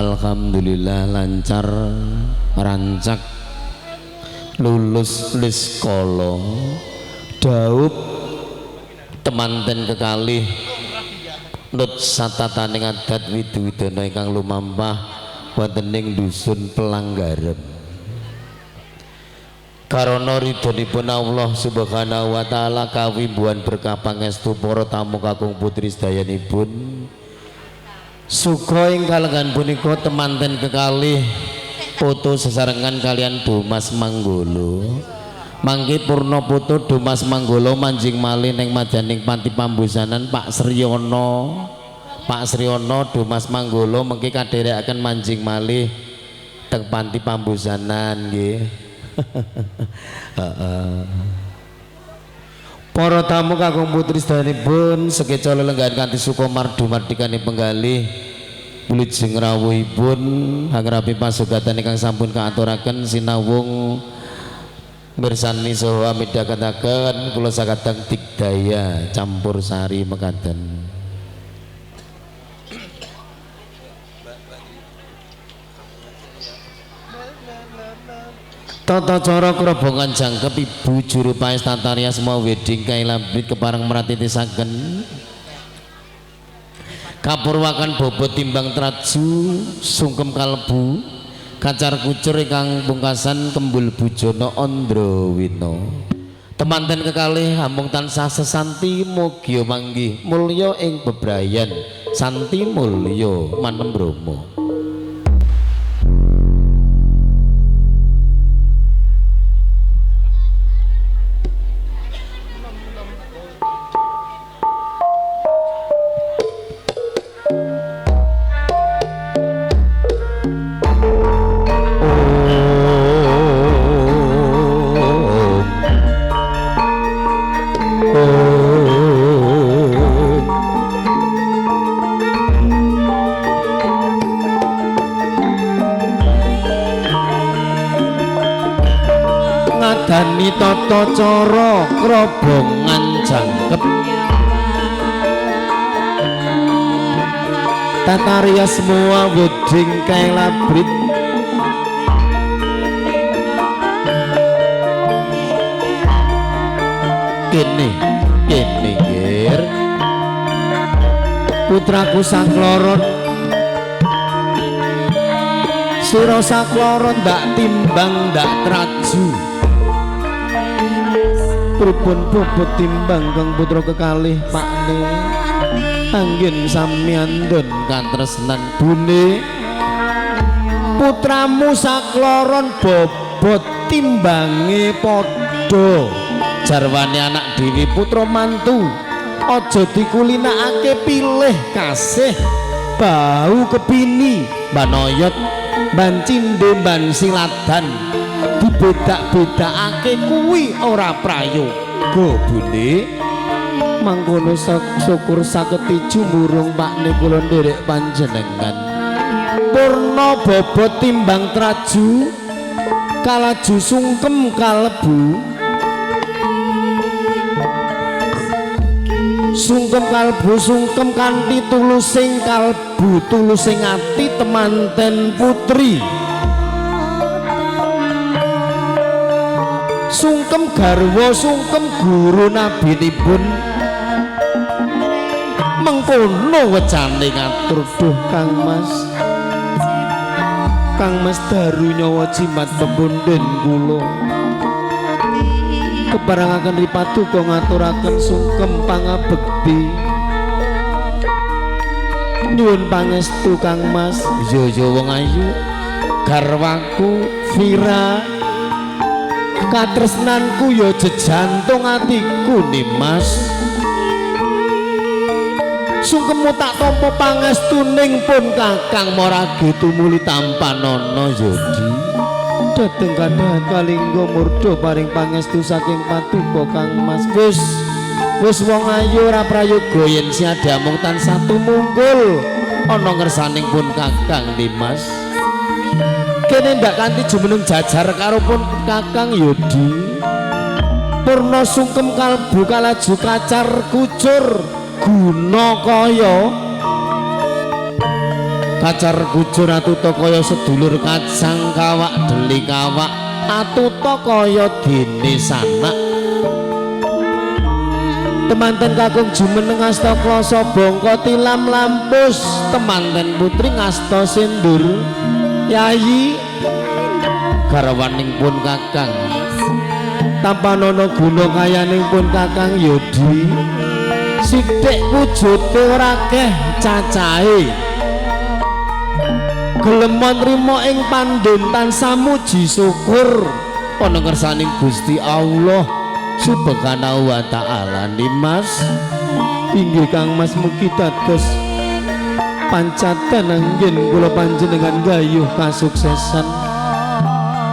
Alhamdulillah lancar rancak lulus liskolo daup temanten kekalih nut satataning adat widu-widana ingkang lumampah wonten ing dusun Pelanggarem. Karana ridhonipun Allah Subhanahu wa taala kawimbuhan berkah pangestu para tamu kakung putri sedayanipun. Suka ing kalengan punika temanten kekalih foto sesarengan kalian Dumas Manggolo. Mangke purna foto Dumas Manggolo manjing malih ning madaning panti pambusanan Pak Sriono. Pak Sriono Dumas Manggolo mengki kadherekaken manjing malih teng panti pambusanan nggih. Para tamu kakung putri sedayanipun sekeca lelenggahan kanthi sukamar dumardikane penggalih wilujeng rawuhipun hangrapi pasugatan ingkang sampun kaaturaken sinawung mirsani saha midhangetaken kula sakadang digdaya campur sari mekaten. Tata cara kerobongan jangkep ibu juru paes tataria semua wedding kailambrit keparang meratitisaken kapurwakan bobot timbang traju sungkem kalbu kacar kucur ingkang pungkasan kembul bujono Andrawina. Temanten kekalih amung tansah sesanti mugia manggih mulya ing bebrayan santi mulya manem Bromo. Dani tata cara krobongan jangkep tataria semua wedding kailabrit kene gir putraku sakloron sira sakloron ndak timbang ndak traju pripun bobot timbang kang putra kekalih pakne anggen samyandon katresnan bune putramu sakloron bobot timbange padha jarwane anak dewi putra mantu aja dikulinakake pilih kasih bau kepini mbanoyot ban cindhe ban siladan dibedak-bedakake kuwi ora prayoga bune mangkono syukur saketi jumurung pakne kula nderek panjenengan purna bobot timbang traju kalaju sungkem kalebu sungkem kalbu sungkem kanthi tulusing kalbu tulusing ati temanten putri sungkem garwa sungkem guru nabinipun mengkono wecane ngatur duh Kang Mas Daru nyawa jimat pepundhen kula keparengaken ripatuga ngaturaken sungkem pangabekti nyuwun pangestu Kang Mas yo wong ayu garwaku Vira katresnanku ya jejantung atiku nih Mas sungkemmu tak tampa pangestuning pun Kakang maragi tumuli tampanono yodi dhateng kadhahan kalingga murda paring pangestu saking patuko Kang Mas wis wong ayu ora prayoga yen siada mung tansah tumunggul ana ngersaning pun Kakang nih Mas kene ndak kanthi jumeneng jajar karo pun Kakang Yodi purna sungkem kalbu kalaju kacar kucur guna kaya kacar kucur atuta kaya sedulur kacang kawak deli kawak atuta kaya dene sanak temanten kakung jumeneng asta klasa bangka tilam lampus temanten putri ngasta sindur yayi garwaning pun kakang tampanana guna kayaning pun kakang Yodi sithik wujude ora akeh cacahe gelemon rimo ing pandhen tansah muji syukur ana ngersaning Gusti Allah Subhanahu wa ta'ala. Nimas inggih Kang Mas mugi dados pancatan anggen kula panjenengan gayuh kasuksesan.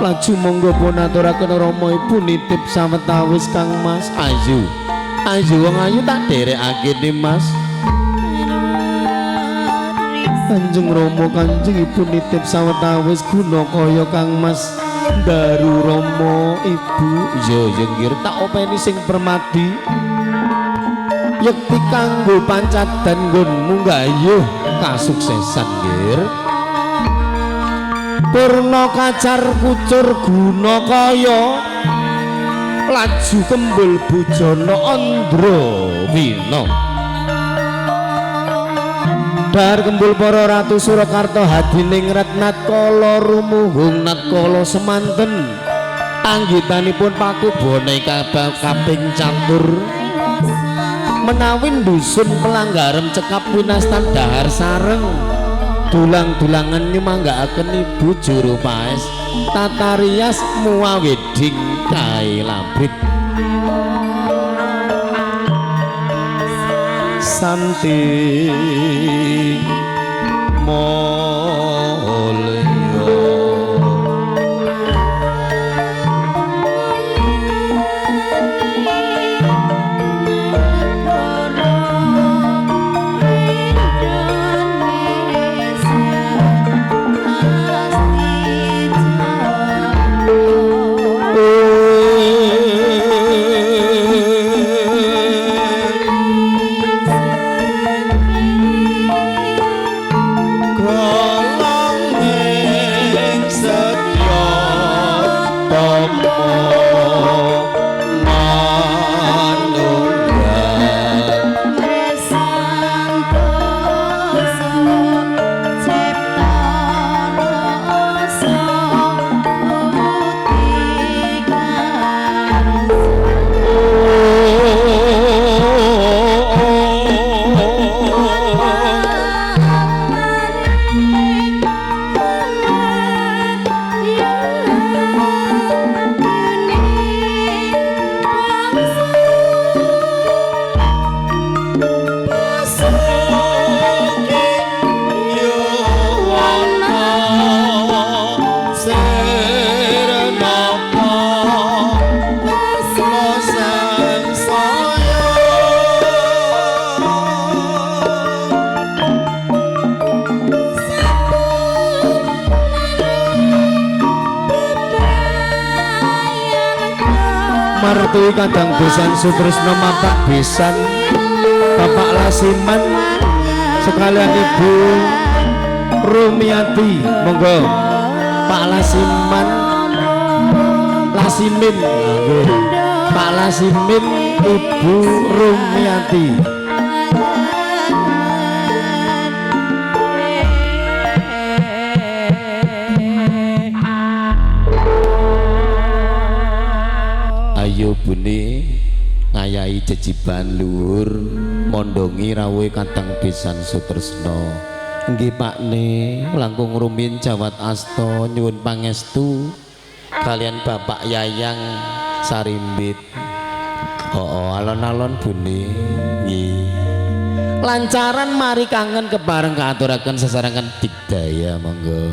Laju monggo pun aturaken Rama Ibu nitip sawetawis Kang Mas. Ayo wong ayu tak derekake Nimas. Kanjeng Rama Kanjeng Ibu nitip sawetawis guna kaya Kang Mas Daru Rama Ibu. Yo nggir tak openi sing permadi yekti kanggo pancadan nggonmu gayuh kasuksesan nggir. Purna kacar kucur guna kaya laju kembul bujana Andra Wina dar kembul para ratu Surakarta hadining retnat kala rumuhung natkala semanten anggitanipun paku boneka kaping catur menawi dusun pelanggarem cekap winastan dahar sareng dulang-dulangan nyumanggaaken Ibu Juru Paes tata rias muwa wedding kae labrit Santi Mulya. Martui kadang besan Sutrisno mapak besan Bapak Lasiman sekalian Ibu Rumiati monggo Pak Lasiman Lasimin Pak Lasimin Ibu Rumiati ayo bune ngayahi jejiban luhur mondongi rawuh kadang besan Sutresna nggih Pakne langkung rumiyin jawat asta nyuwun pangestu kalian Bapak Yayang Sarimbit alon-alon bune nggih lancaran mari kangen kebareng kaaturaken sesarengan digdaya monggo.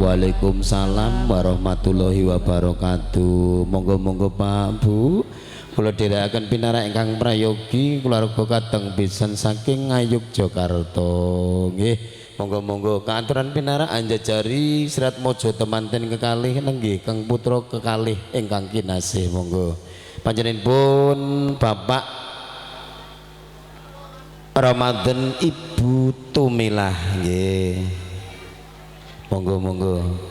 Waalaikumsalam warahmatullahi wabarakatuh. Monggo-monggo Pak Bu, kula dherekaken pinarak ingkang prayogi kulawarga kateng pisan saking Ngayogyakarta. Nggih, monggo-monggo kaaturan pinarak anjajari Serat Mojo temanten kekalih nenggih Kang Putra kekalih ingkang kinasih. Monggo panjenenganipun Bapak Ramadan Ibu Tumilah nggih. Monggo-monggo.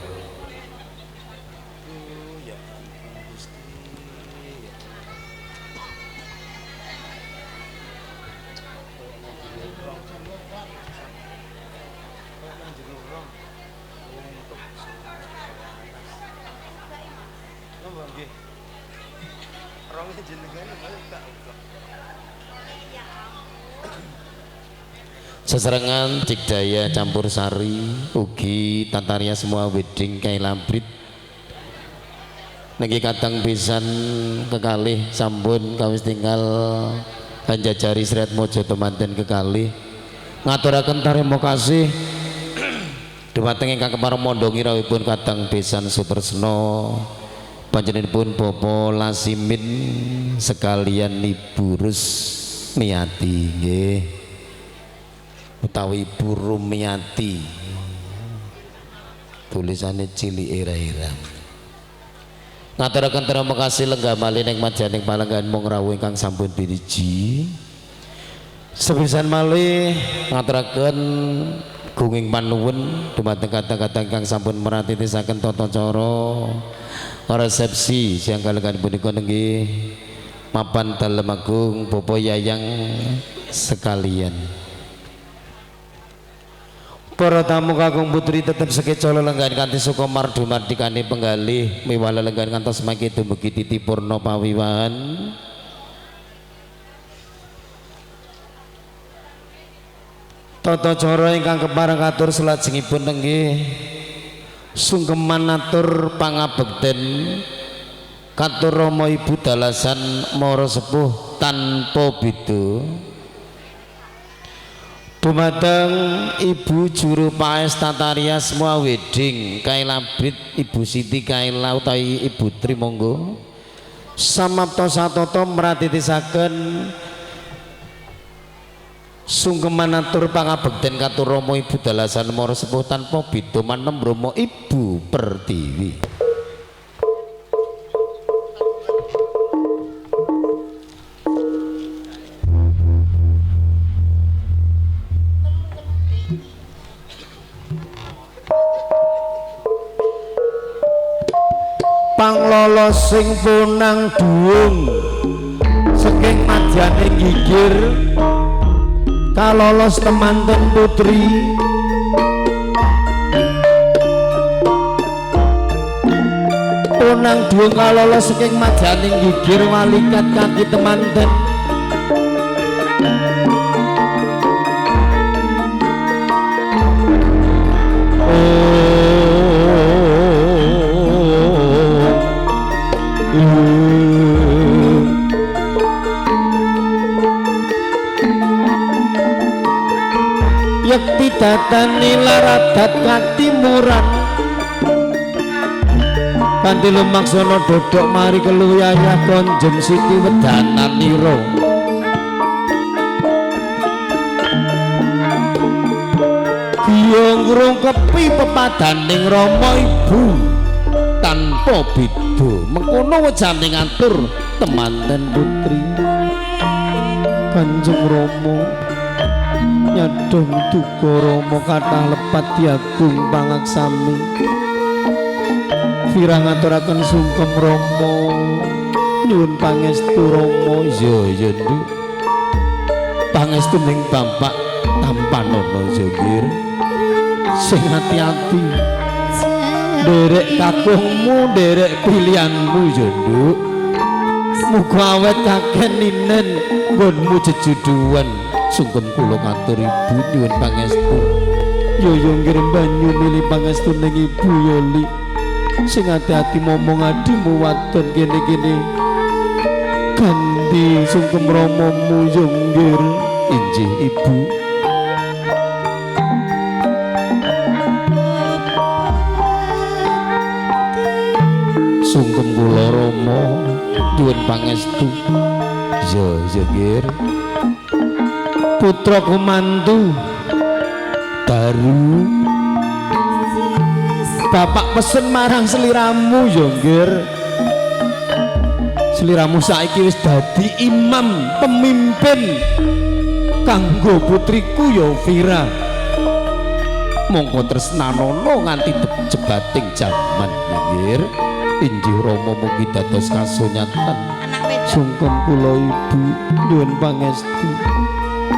Seserengan Cikdaya campur sari ugi Tataria semua wedding kailabrit niki katang pisan kekalih sampun kawis tinggal kanjajari Serat Mojo temanten kekalih ngaturaken tarima kasih dhumateng ingkang keparemondo ngirawipun katang pisan Sutresna panjenenganipun Bapak Lasimin sekalian Ibu Rusmiati nggih utawi Ibu Rumiati tulisannya cilik era-era ngaturaken terima kasih lenggah malih ing madyaning palenggan mung rawuh ingkang sampun biriji sepisan malih ngaturaken gunging panuwun dumateng kata-kata ingkang sampun meratitisaken tata cara resepsi siang kalenggan punika nenggih mapan dalem agung Bapak Yayang sekalian. Para tamu kakung putri tetep sekeca lelenggan kanthi suka mardu mardikane penggalih miwah lelenggan kantos mangke dumugi titi purna pawiwahan. Tata cara ingkang kepareng katur salajengipun nenggih sungkeman atur pangabekten katur Rama Ibu dalasan mara sepuh tanpa beda. Dumateng Ibu Juru Paes Tataria semua wedding kailabrit Ibu Siti Kaila utawi Ibu Tri monggo samapta satata mratitisaken sungkeman atur pangabekten katur Rama Ibu dalasan mara sepuh tanpa beda manem Rama Ibu Pertiwi. Panglolos sing punang duung saking madyaning gigir kalolos temanten putri punang duung kalolos saking madyaning gigir walikat kaki temanten datani laradat katimuran kanthi lumaksana dodok mari keluyayah Konjem Siti Wedananira Biya ngrungkepi pepadaning Rama Ibu tanpa beda mengkono wejane ngatur temanten putri Kanjeng Rama nyadong duka Rama kathah lepat diagung pangaksami Vira ngaturaken sungkem Rama nyuwun pangestu Rama iya Nduk pangestu ning Bapak Tampanana Jogir sing hati-hati derek kakungmu derek pilihanmu ya Nduk muga awet kakek ninen nggonmu jejuduan sungkem kula matur Ibu nyuwun pangestu yo ngirim banyu milih pangestu ning Ibu yo Li sing hati-hati momong adimu wadon kene-kene ganti sungkem Ramamu yo nggir injih Ibu sungkem kula Rama nyuwun pangestu ya nggih putra kumantu Daru Bapak pesen marang seliramu ya nggir seliramu saiki wis dadi imam pemimpin kanggo putriku ya Vira monggo tresnanono nganti jebating jaman nggih injih Rama mugi dados kasunyatan sungkem kula Ibu nyuwun pangestu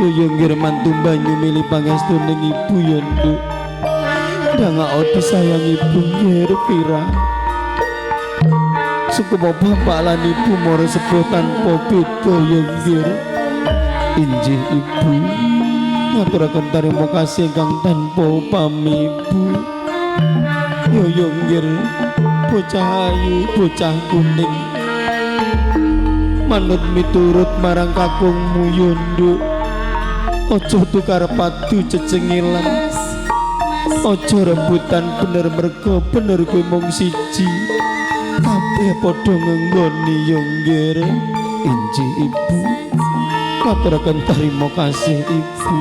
ya nggir mantu banyu milih pangestu ning Ibu ya Nduk dangak odi sayang Ibu nggir Vira sungkem bapak lan Ibu mara sepuh tanpa beda ya nggir injih Ibu ngaturaken tarima kasih ingkang tanpa upami Ibu yo nggir bocah ayu bocah kuning manut miturut marang kakungmu yo Nduk aja tukar padu cecengilan aja rebutan bener mergo bener kowe mung siji kabeh padha ngenggoni yo nggir injih Ibu ngaturaken tarima kasih Ibu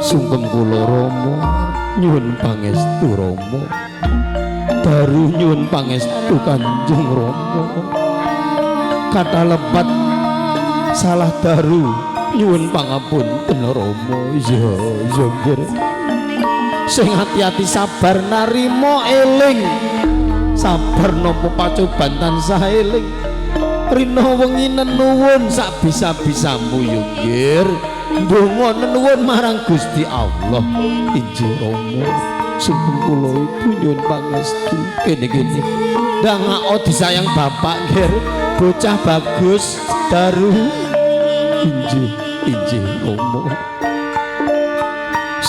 sungkem kula Rama nyuwun pangestu Rama Daru nyuwun pangestu Kanjeng Rama kata lepat salah Daru nyuwun pangapunten Rama iya nggir sing hati-hati sabar narima eling sabar napa pacoban tansah eling rina wengi nenuwun sak bisa-bisamu yo nggir ndonga nenuwun marang Gusti Allah injih Rama sungkem kula Ibu nyuwun pangestu kene-kene dangak disayang bapak nggir bocah bagus Daru injih Rama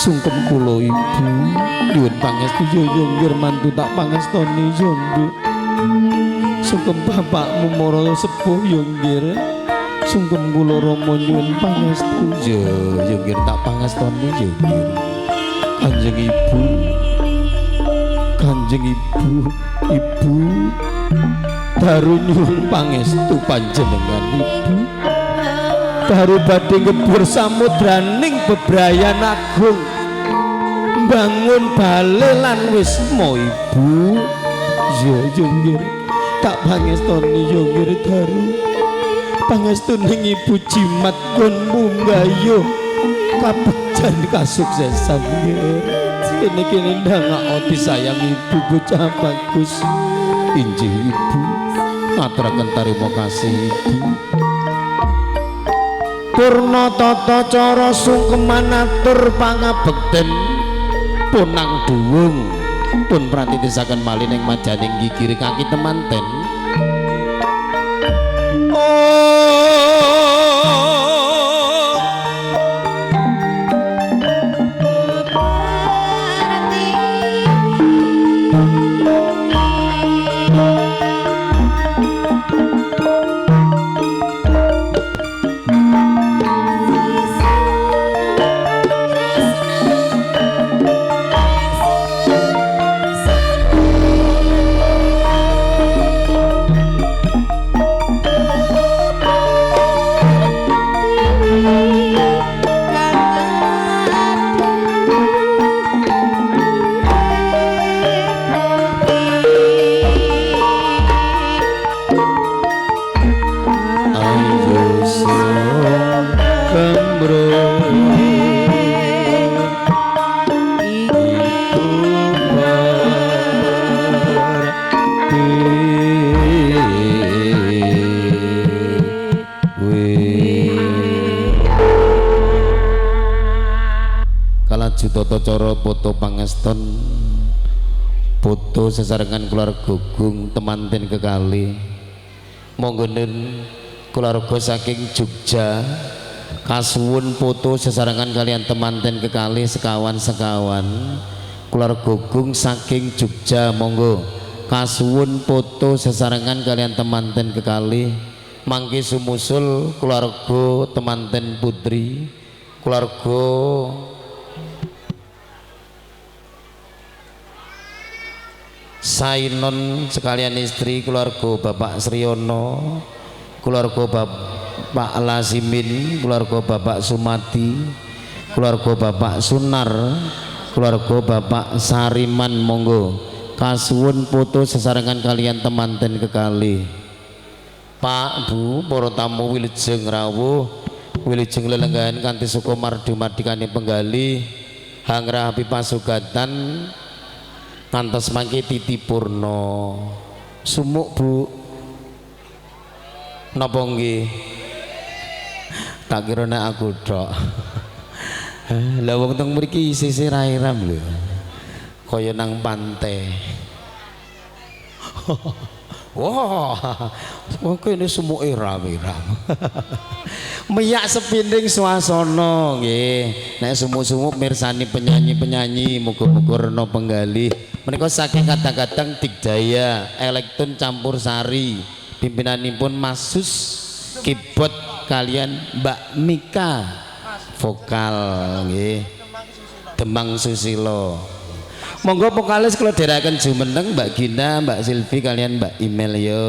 sungkem kula Ibu nyuwun pangestu yo nggir mantu tak pangestoni yo Nduk sungkem bapakmu mara sepuh yo nggir sungkem kula Rama nyuwun pangestu yo nggih tak pangestoni yo nggir Kanjeng Ibu Ibu Daru nyuwun pangestu panjenengan Ibu Daru badhe ngebur samudraning bebrayan agung bangun bale lan wisma Ibu yo nggir tak pangestoni yo nggir Daru pangestu ning Ibu jimat kon munggayuh kabejan kasuksesan nggir kene-kene ndangak disayang Ibu bocah bagus injih Ibu ngaturaken tarima kasih Ibu purna tata cara sungkeman atur pangabekten punang duwung pun pratitisaken malih ing majaning gigiri kaki temanten sung kembrung iku Kalaju tata cara foto pangeston foto sesarengan keluarga Gugum temanten kekalih monggo keluarga saking Jogja kasuwun foto sesarengan kalian temanten kekalih sekawan-sekawan keluarga Gugum saking Jogja monggo kasuwun foto sesarengan kalian temanten kekalih mangke sumusul keluarga temanten putri keluarga Sainon sekalian istri keluarga Bapak Sriono keluarga Bapak Lasimin keluarga Bapak Sumati keluarga Bapak Sunar keluarga Bapak Sariman monggo kasuwun foto sesarengan kalian temanten kekalih Pak Bu para tamu wilujeng rawuh wilujeng lelenggahan kanthi suka mardu mardikane penggalih hangrahapi pasugatan ngantos mangke Titi Purno sumuk Bu napa nggih tak kira nek aku tok lah wong teng mriki isih rairam lho kaya nang pantai wah kene sumuke rame-rame meyak sepinding swasana nggih nek sumuk-sumuk mirsani penyanyi-penyanyi muga-muga rena penggalih menika saking kadang-kadang Digdaya elektron campur sari pimpinanipun Masus keyboard kalian Mbak Mika vokal nggih Demang Susilo monggo vokalis kula dherekaken jumeneng Mbak Gina Mbak Silvi kalian Mbak Email yo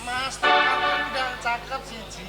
Mas, udah cakep siji.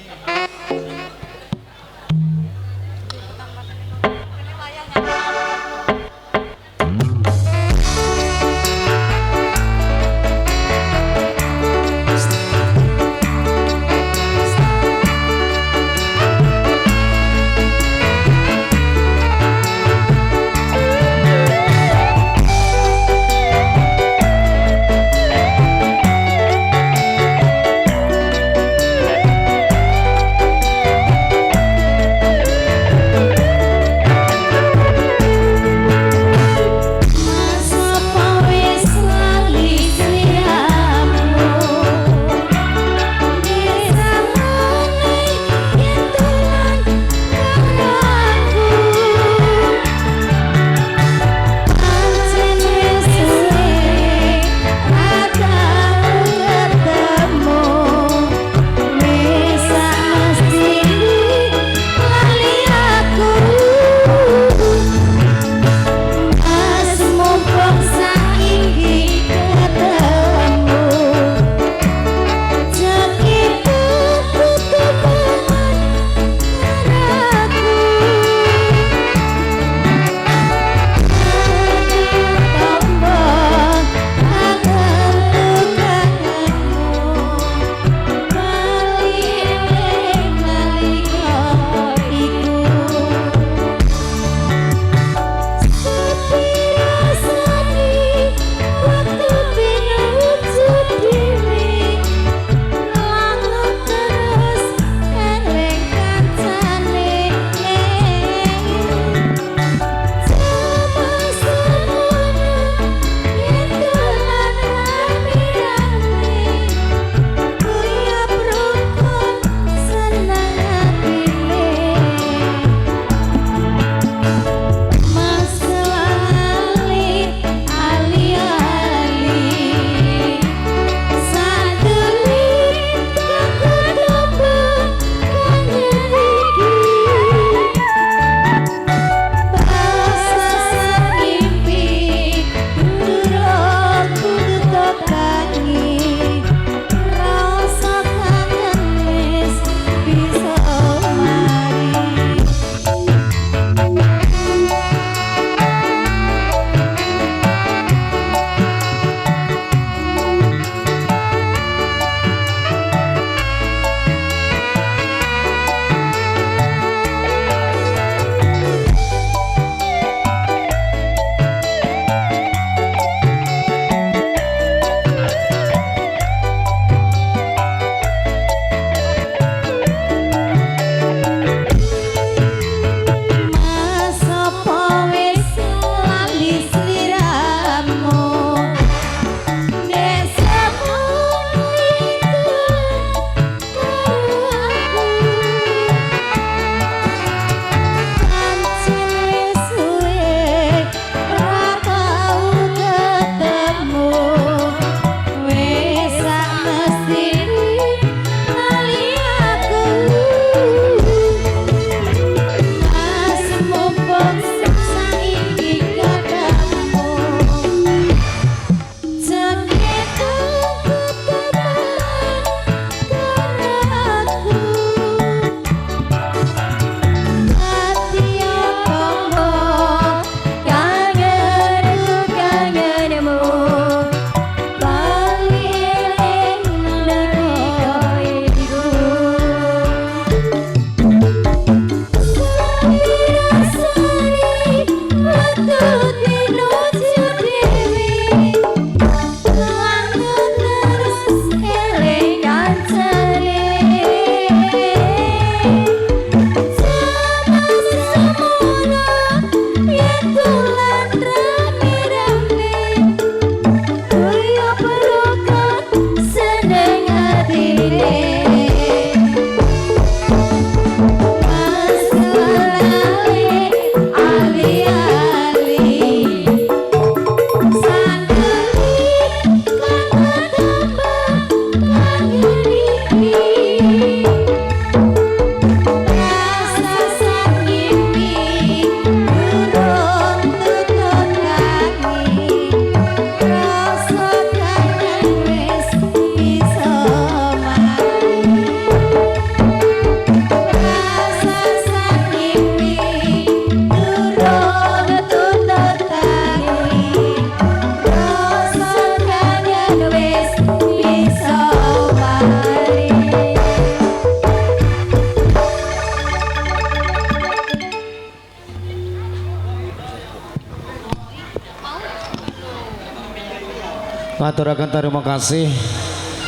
Ngaturaken terima kasih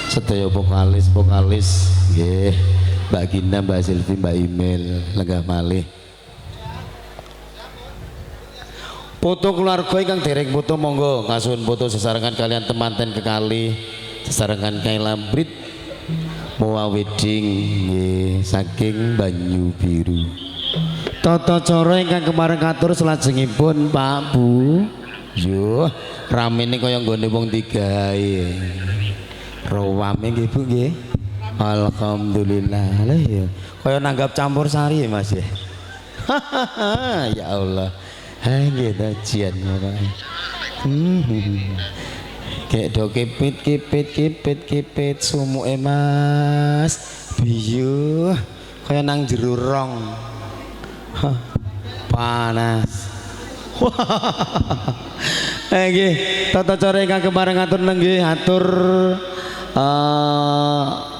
sedaya vokalis nggih Mbak Gina, Mbak Silvi, Mbak Imel lenggah malih. Foto keluarga ingkang dereng foto monggo ngasuhun foto sesarengan kalian temanten kekali sesarengan kailambrit Moa wedding nggih saking Banyu Biru. Tata cara ingkang kemarin katur selajengipun Pak Bu. Yo ramene kaya nggone wong digawe. Rawame nggih Bu nggih. Alhamdulillah. Lah ya kaya nanggap campur sari ya Mas ya. Ya Allah. Hai nggih tajian pokoke. Kayak do kipit sumuke Mas. Biyu kaya nang jero rong. Panas. Nggih, tata cara ingkang kemarin ngatur nggih atur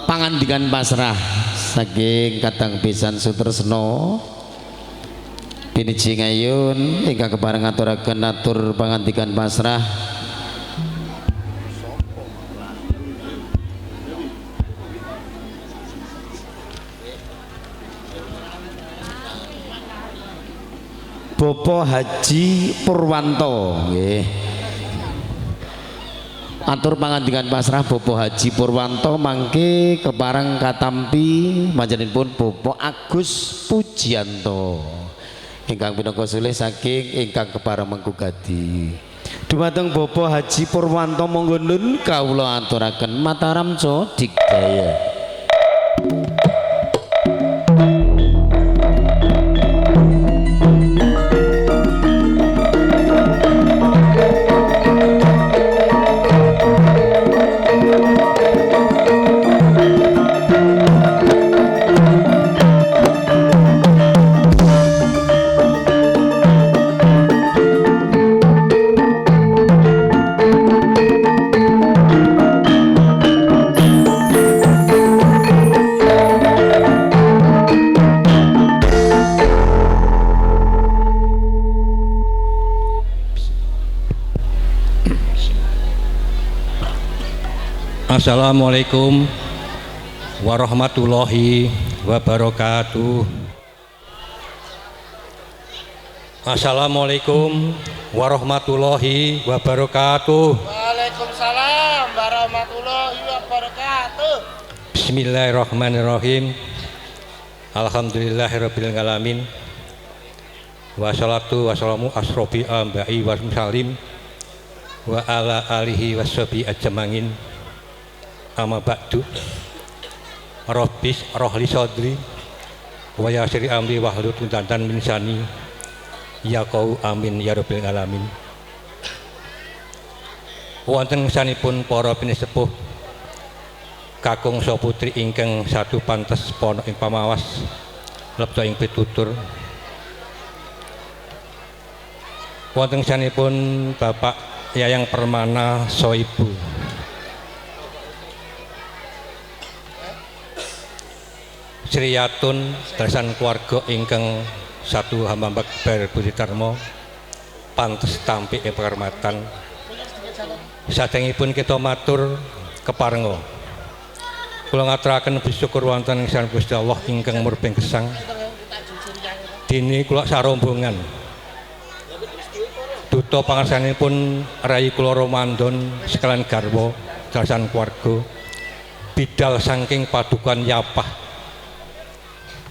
pangandikan pasrah saking Kadang Pisan Sutresno Piniji Ngayun ingkang kepareng ngaturaken atur pangandikan pasrah Bapak Haji Purwanto nggih. Atur pangandikan pasrah Bapak Haji Purwanto mangke kepareng katampi panjenenganipun Bapak Agus Pujianto ingkang pinangka sulih saking ingkang kepareng menggugati. Dumateng Bapak Haji Purwanto monggo nun kawula aturaken Mataram Co Digdaya. Assalamualaikum warahmatullahi wabarakatuh. Assalamualaikum warahmatullahi wabarakatuh. Waalaikumsalam warahmatullahi wabarakatuh. Bismillahirrahmanirrahim. Alhamdulillahirabbil alamin. Wassalatu wassalamu asrofi ambai wassalim wa ala alihi washabi ajma'in. Amma ba'du. Rabbis rohli sodri wa yasiri amri wahlul 'uqdatam min lisani yaqau amin ya rabbil alamin. Wonten sanipun para pinisepuh kakung saha putri ingkang satu pantes pono ing pamawas lebda ing pitutur. Wonten sanipun Bapak Yayang Permana saha Ibu Sriyatun dasan keluarga ingkang satu hamba bakbar Budi Tarmo pantes tampi ing penghormatan. Sadèrèngipun kita matur keparenga. Kula ngaturaken bersyukur wonten ing sanes Gusti Allah ingkang murbeng gesang. Dene kula sarombongan duta pangarsanipun Rai kula Romandon sekalian garwa dasan keluarga bidal saking padukan Yapah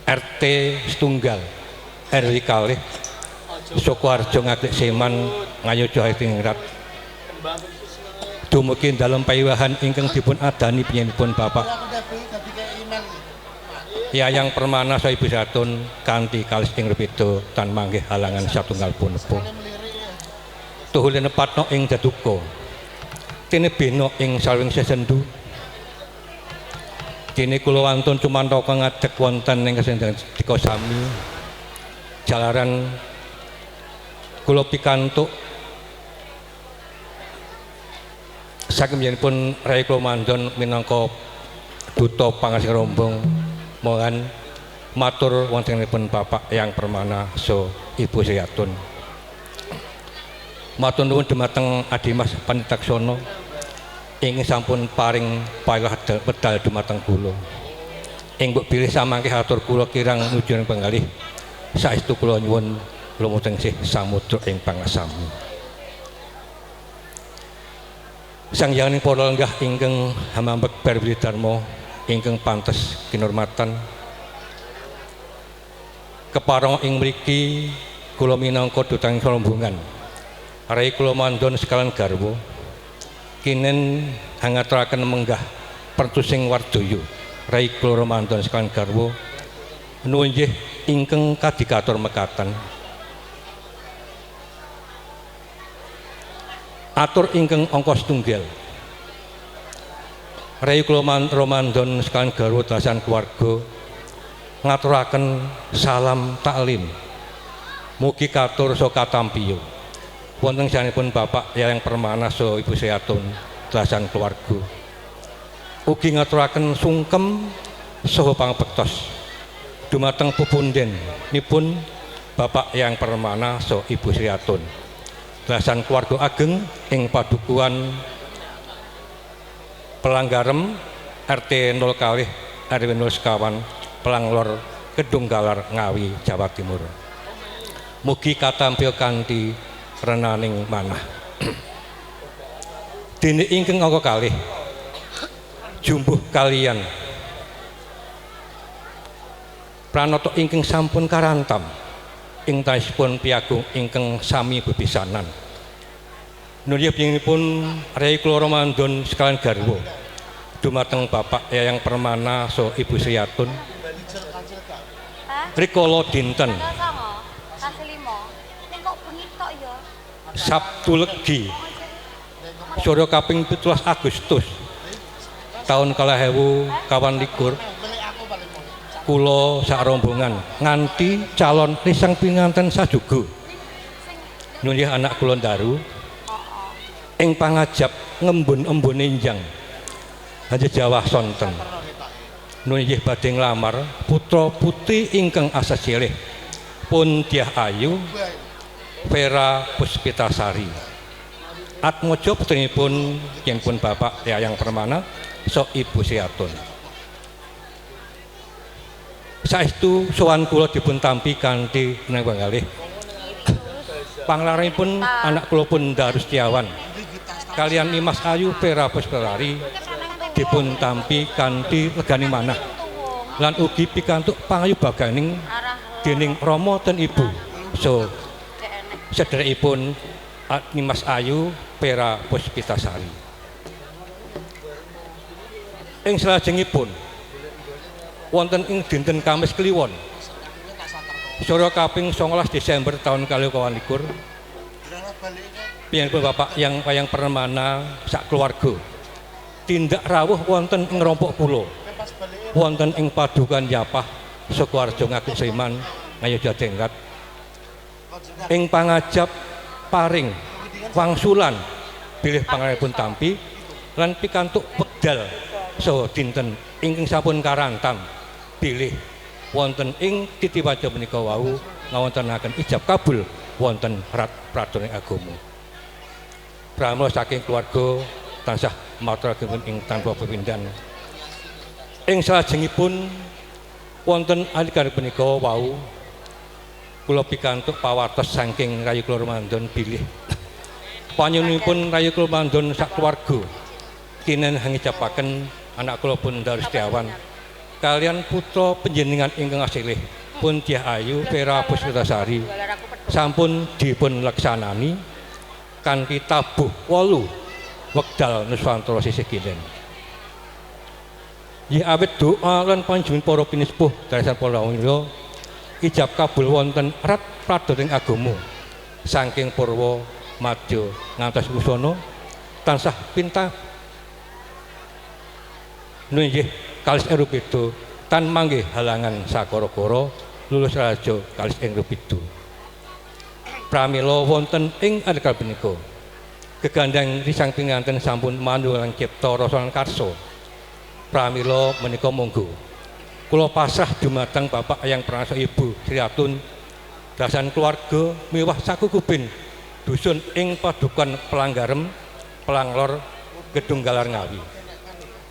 RT setunggal RW kalih Sukoharjo Ngaglik Seman Ngayojo Hatingrat dumugi dalem pawiwahan ingkang dipun adani panjenenganipun Bapak Yayang Permana saha Ibu Satun kanthi kalis ing rebeda tan manggih halangan satunggal punapa tuhule nepatno ing daduka tinebena ing salwing sesendu. Dene kula wantun cumantaka ngadeg wonten ing kasendang dika sami jalaran kula pikantuk saking panjenenganipun Rai Komandon minangka duta pangasih rombong mohon matur wontenipun Bapak Yang Permana so Ibu Sriyatun. Matur nuwun dhumateng Adi Mas Panitaksono ingin sampun paring pailah pedal dumateng kula. Ing mbok bilih samangke atur kula kirang nuju penggalih. Saestu kula nyuwun lumuteng sih samudra ing pangasami. Sang Hyang para lenggah ingkang hamambek Barbri Darma ingkang pantes kinurmatan. Keparang ing mriki kula minangka duta rombongan. Rai kula mandhon sekalan garwa. Kinen hangaturaken menggah pertusing Wardaya. Rai kula mandhon sekalan garwa. Nuwun nggih ingkang kadikatur mekaten. Atur ingkang angka setunggal. Rai kula mandhon sekalan garwa dalasan keluarga ngaturaken salam taklim. Mugi katur saha katampiya. Wonten sanipun Bapak Yayang Permana saha Ibu Sriatun dalasan keluarga. Ugi ngaturaken sungkem saha pangabektos dumateng pupunden nipun Bapak Yayang Permana saha Ibu Sriatun dalasan keluarga ageng ing padukuhan Pelanggarem RT 02 RW 01 Pelanglor Kedung Galar Ngawi Jawa Timur. Mugi katampiya kanthi renaning manah. Dene ingkang angka kalih jumbuh kaliyan pranata ingkang sampun karantam ing taisipun piagung ingkang sami bebisanan. Nuliyapun Rai kula mandhon sekalian garwa dumateng Bapak Yayang Permana saha Ibu Sriatun rikala dinten Sabtu Legi Surya kaping 17 Agustus tahun 2021 kula sak rombongan nganti calon risang pinganten sajuga nulih anak kula ndaru ing pangajap ngembun-embun enjang Haji Jawah sonten nulih badhe nglamar putra putri ingkang asasilih pun Dyah Ayu Vera Puspitasari. Atmaja putrinipun yen pun Bapak Yayang Permana saha Ibu Sriatun. Saestu sowan kula dipun tampi kanthi nenggalih panglarenipun anak kula pun Darustiawan kaliyan Imas Ayu Vera Puspitasari dipun tampi kanthi legani manah lan ugi pikantuk pangayubaganing dening Rama ten Ibu. So sederekipun Nimas Ayu Vera Puspitasari. Ing salajengipun wonten ing dinten Kamis Kliwon Surya kaping 19 Desember tahun 2021 piyambakipun Bapak Yayang Permana sak keluarga tindak rawuh wonten ing rompok kula wonten ing padukan Yapah Sukoharjo Ngagem Sriman Ngayogyatingrat ing pangajap paring wangsulan bilih pangapunipun tampi lan pikantuk wekdal saha dinten ingkang sampun karantam bilih wonten ing titiwaja menika wau ngawontenaken ijab kabul wonten pradoning agama. Pramila saking keluarga tansah maturaken ing tanpa pepindhan. Ing salajengipun wonten alikane punika wau kula pikantuk pawartos saking rayi kula mandhon bilih panyunipun rayi kula mandhon sak keluarga kinen hangijapaken anak kula pun Darustiawan kalian putra panjenengan ingkang asilih pun Dyah Ayu Vera Puspitasari sampun dipun laksanani kanthi tabuh 8 wekdal Nuswantara sisih kilen. Nggih awit doa lan panjenengan para pinispuh dalasan para wira ijab kabul wonten rat pradoning agama saking purwa madya ngantos usana tansah pinta nggih kalis erupido tan manggih halangan sakara-kara lulus raja kalis ing rupido. Pramila wonten ing adekal punika gegandang risang pinganten sampun mandulang cipta rasa lan karsa. Pramila menika monggo kula pasrah dumateng Bapak Yayang Permana Ibu Sriatun dalasan keluarga miwah sakukupin dusun ing padukan Pelanggarem Pelanglor Kedunggalar Ngawi.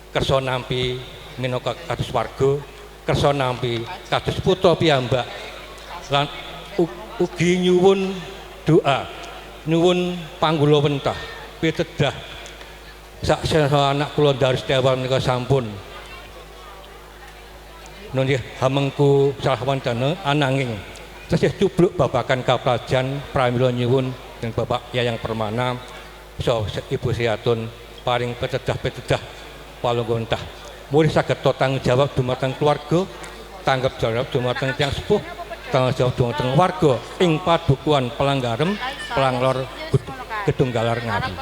Kersa nampi minangka kados warga, kersa nampi kados putra piyambak lan ugi nyuwun doa, nyuwun panggulawentah pitedah sak anak kula Darus Dewa menika sampun nggih hamengku salah wantana ananging tasih cubluk babakan kaprajan pramila nyuwun ing Bapak Yayang Permana so Ibu Sriatun paring pitedah palungguntah murid saged tanggung jawab dumateng keluarga, tanggap jawab dumateng tiyang sepuh, tanggung jawab dumateng warga ing padukuhan Pelanggarem, Pelanglor Kedunggalar Ngawi.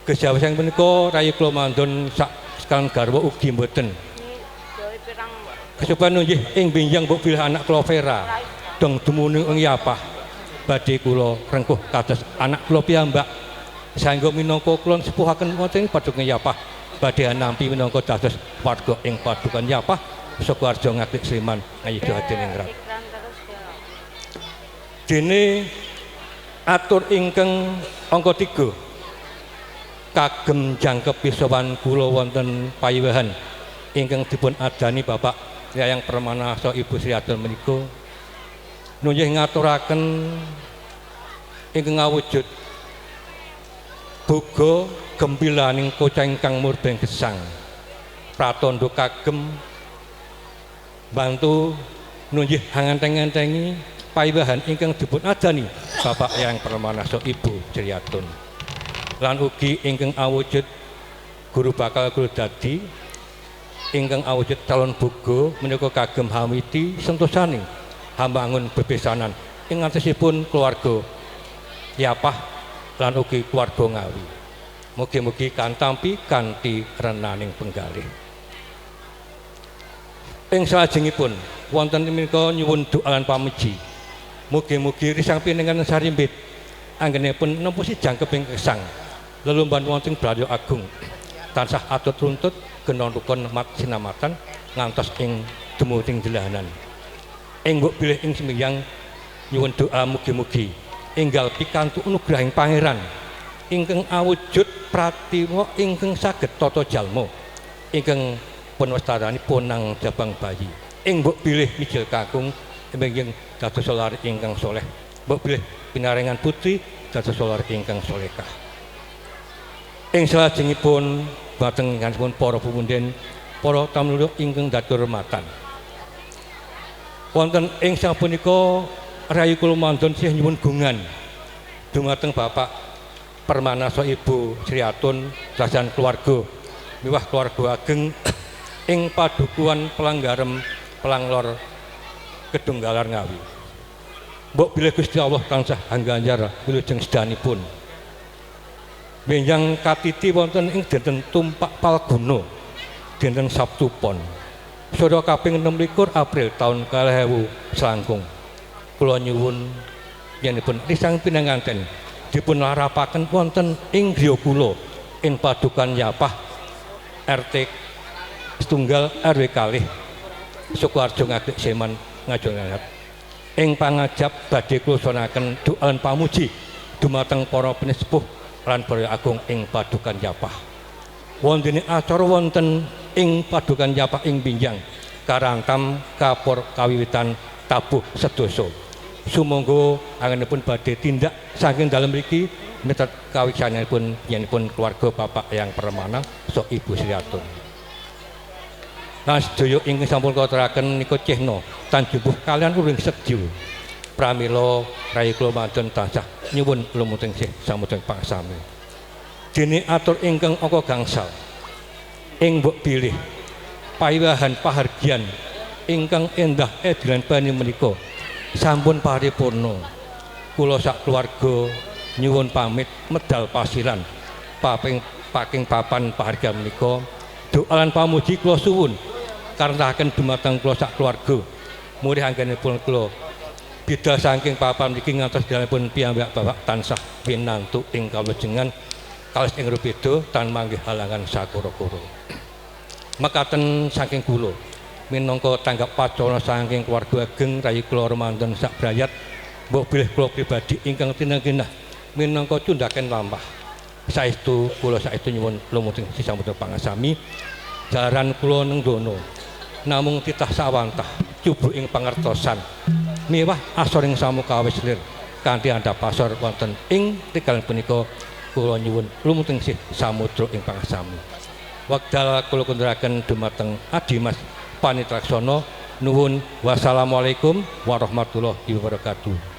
Kejawisan menika rayi kula mandhun sak sekalian garwa ugi mboten. Kesupen nggih ing benjang mbok bilih anak kula Vera dong dumunung ing Yapah badhe kula rengkuh kados anak kula piyambak saengga minangka kula sepuhaken wonten padukan Yapah badhe nampi minangka dados warga ing padukan Yapah Sukoharjo Ngaglik Sleman Ngayuda Hadiningrat. Dene atur ingkang angka 3 kagem jangkepi sowan kula wonten payiwahan ingkang dipun adani Bapak Yayang Permana saha Ibu Sriatun menika nunggih ngaturaken ingkang awujud boga gempilaning kocah ingkang murbeng gesang pratandha kagem bantu nunggih hanganteng-antengi payiwahan ingkang dipun adani Bapak Yayang Permana saha Ibu Sriatun lan ugi ingkang awujud guru bakal guru dadi ingkang awujud calon boga menika kagem hamiti sentosaning hambangun bebesanan ing antosipun keluarga Yapah lan ugi keluarga Ngawi. Mugi-mugi kantampi kanthi renaning penggalih. Ing salajengipun wonten menika nyuwun doa lan pamuji. Mugi-mugi risang pinengan sarimbit anggenipun nempusi jangkeping gesang lelumban wonten Balayu Agung tansah atut runtut genon rukun mat sinamatan ngantos ing dumuting jelahanan. Ing mbok bilih ing semiyang nyuwun doa mugi-mugi enggal pikantuk anugrahing pangeran ingkang awujud pratiwa ingkang saged tata jalma ingkang pun wastarani ponang jabang bayi. Ing mbok bilih mijil kakung ingkang dados solari ingkang soleh. Mbok bilih pinaringan putri dados solari ingkang solekah. Ing salajengipun bateng kanipun para pupunden, para tamu ingkang datur hormatan. Wonten ing sapunika rayi kula mandhon sih nyuwun gungan dumateng Bapak Permana saha Ibu Sriatun sajan keluarga miwah keluarga ageng ing padukuhan Pelanggarem Pelanglor Kedunggalar Ngawi. Mbok bilih Gusti Allah tansah angganjar wilujeng sedanipun. Benjang katiti wonten ing dinten Tumpak Palguna dinten Sabtu Pon sada kaping 26 April taun 2019 kula nyuwun yenipun risang pinanganten dipun larapaken wonten ing griya kula ing padukan Yapah RT setunggal RW kalih Sukoharjo Ngaglik Sleman Ngayuda ing pangajap badhe kula sonaken doa lan pamuji dumateng para pinesepuh lan Balayu Agung ing padukan Yapah. Wontene acara wonten ing padukan Yapah ing Binjang karantam kapur kawiwitan tabuh sedasa. Sumangga angenipun badhe tindak saking dalem mriki metat kawisanipun yenipun keluarga Bapak Yayang Permana saha Ibu Sriatun. Lan sedaya ingkang sampun katuraken nika cihna tanjubuh kalian uring sedya. Pramila rayi kula mandhon tansah nyuwun lumuting sih samudeng pangsami. Dene atur ingkang angka gangsal ing mbok bilih payiwahan pahargyan ingkang endah edilan bani menika sampun paripurna. Kula sak keluarga nyuwun pamit medal pasiran paking papan pahargyan menika. Doa lan pamuji kula suwun karendahaken dumateng kula sak keluarga. Murid anggenipun kula bida saking papan mriki ngantos dalemipun piyambak Bapak tansah pinantuk ing kalujengan kalis ing rubeda tan manggih halangan sakura-kura. Mekaten saking kula minangka tanggap pacana saking keluarga ageng rayi kula remandhen sak brayat mbok bilih kula pribadi ingkang tinengenah minangka cundhaken lampah saestu kula saestu nyuwun lumuting sisamudra pangasami jaran kula neng dono namung titah sawantah cubruk ing pangertosan miwah asoring samukawis lir kanthi andhap asor wonten ing tigalan punika kula nyuwun lumuting samudra ing pangasami wekdal kula kunduraken dumateng Adimas Panitraksana nuwun wassalamualaikum warahmatullahi wabarakatuh.